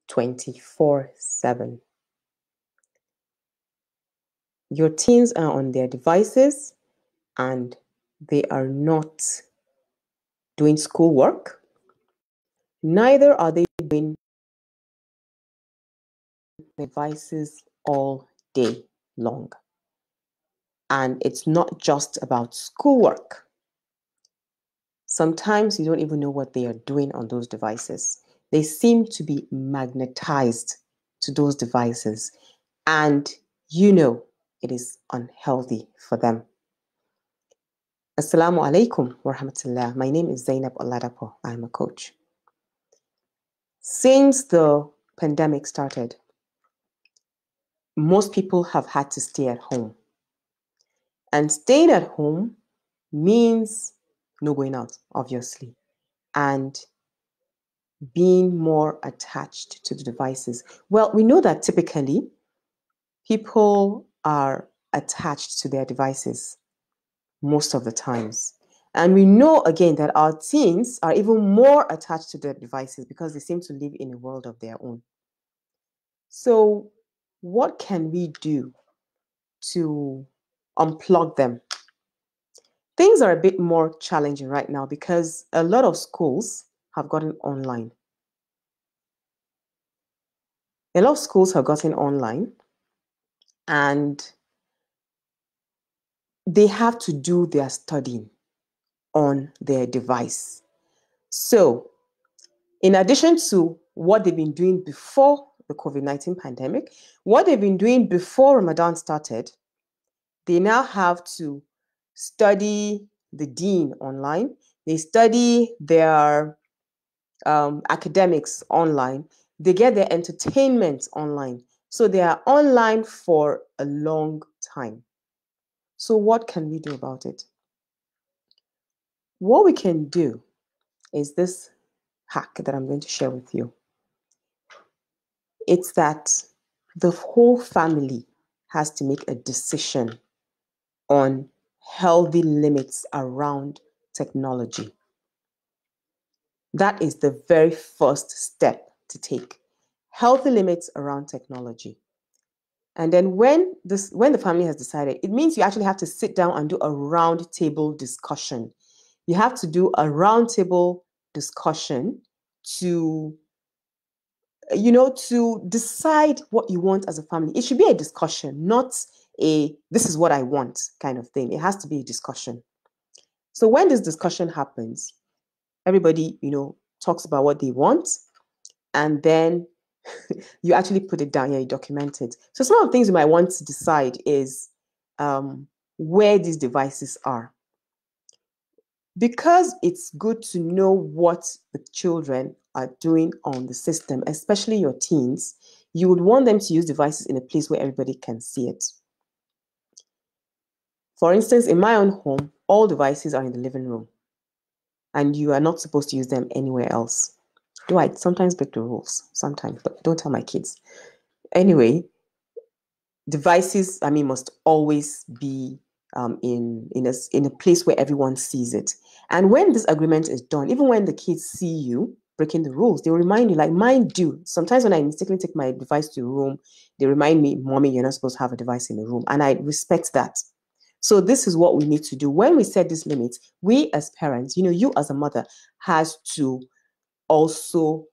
24/7. Your teens are on their devices and they are not doing schoolwork. Neither are they doing devices all day long. And it's not just about schoolwork. Sometimes you don't even know what they are doing on those devices. They seem to be magnetized to those devices, and you know it is unhealthy for them. Assalamu alaikum wa rahmatullah. My name is Zainab Oladapo. I'm a coach. Since the pandemic started, most people have had to stay at home. And staying at home means no going out, obviously, and being more attached to the devices. Well, we know that typically people are attached to their devices most of the times. And we know again that our teens are even more attached to their devices because they seem to live in a world of their own. So what can we do to unplug them? Things are a bit more challenging right now because a lot of schools have gotten online. A lot of schools have gotten online and they have to do their studying on their device. So, in addition to what they've been doing before the COVID-19 pandemic, what they've been doing before Ramadan started, they now have to study the deen online. They study their academics online. They get their entertainment online. So they are online for a long time. So what can we do about it? What we can do is this hack that I'm going to share with you. It's that the whole family has to make a decision on healthy limits around technology. That is the very first step to take. Healthy limits around technology. And then when the family has decided, it means you actually have to sit down and do a round table discussion. You have to do a round table discussion to decide what you want as a family. It should be a discussion, not a this is what I want kind of thing. It has to be a discussion. So when this discussion happens, everybody, talks about what they want, and then you actually put it down here, you document it. So some of the things you might want to decide is where these devices are. Because it's good to know what the children are doing on the system, especially your teens, you would want them to use devices in a place where everybody can see it. For instance, in my own home, all devices are in the living room, and you are not supposed to use them anywhere else. Do I sometimes break the rules? Sometimes, but don't tell my kids. Anyway, devices, must always be in a place where everyone sees it. And when this agreement is done, even when the kids see you breaking the rules, they will remind you, like mine do. Sometimes when I mistakenly take my device to a room, they remind me, Mommy, you're not supposed to have a device in the room. And I respect that. So this is what we need to do. When we set these limits, we as parents, you as a mother has to also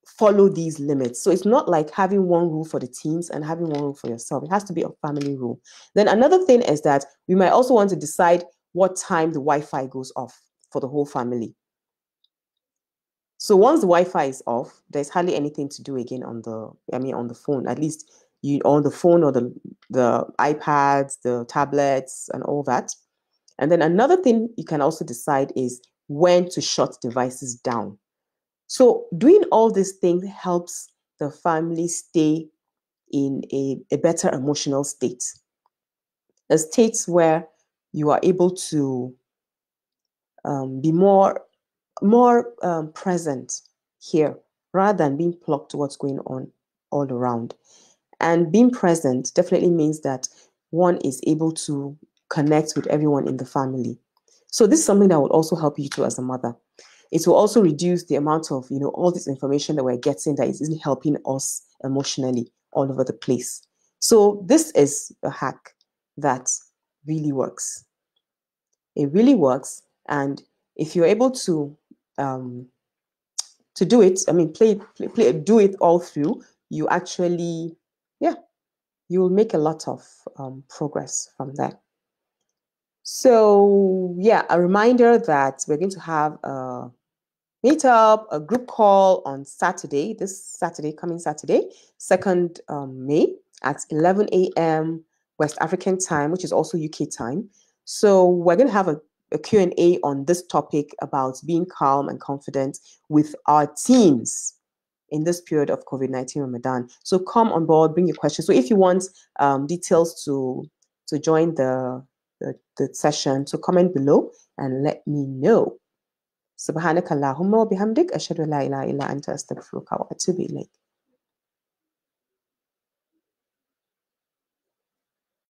follow these limits. So it's not like having one rule for the teens and having one rule for yourself. It has to be a family rule. Then another thing is that we might also want to decide what time the Wi-Fi goes off for the whole family. So once the Wi-Fi is off, there's hardly anything to do again on the phone. At least on the phone or the iPads, the tablets, and all that. And then another thing you can also decide is when to shut devices down. So doing all these things helps the family stay in a better emotional state. A state where you are able to be more present here rather than being plugged to what's going on all around. And being present definitely means that one is able to connect with everyone in the family. So this is something that will also help you too as a mother. It will also reduce the amount of, all this information that we're getting that isn't helping us emotionally all over the place. So this is a hack that really works. It really works. And if you're able to do it, I mean, do it all through, you actually, you will make a lot of progress from there. So yeah, a reminder that we're going to have a meetup, a group call on Saturday, coming Saturday, 2nd May at 11 a.m. West African time, which is also UK time. So we're going to have a Q&A on this topic about being calm and confident with our teams in this period of COVID-19 Ramadan. So come on board, bring your questions. So if you want details to join the session, so comment below and let me know. سبحانك اللهم وبحمدك أشهد أن لا إله إلا أنت أستغفرك وأتوب إليك.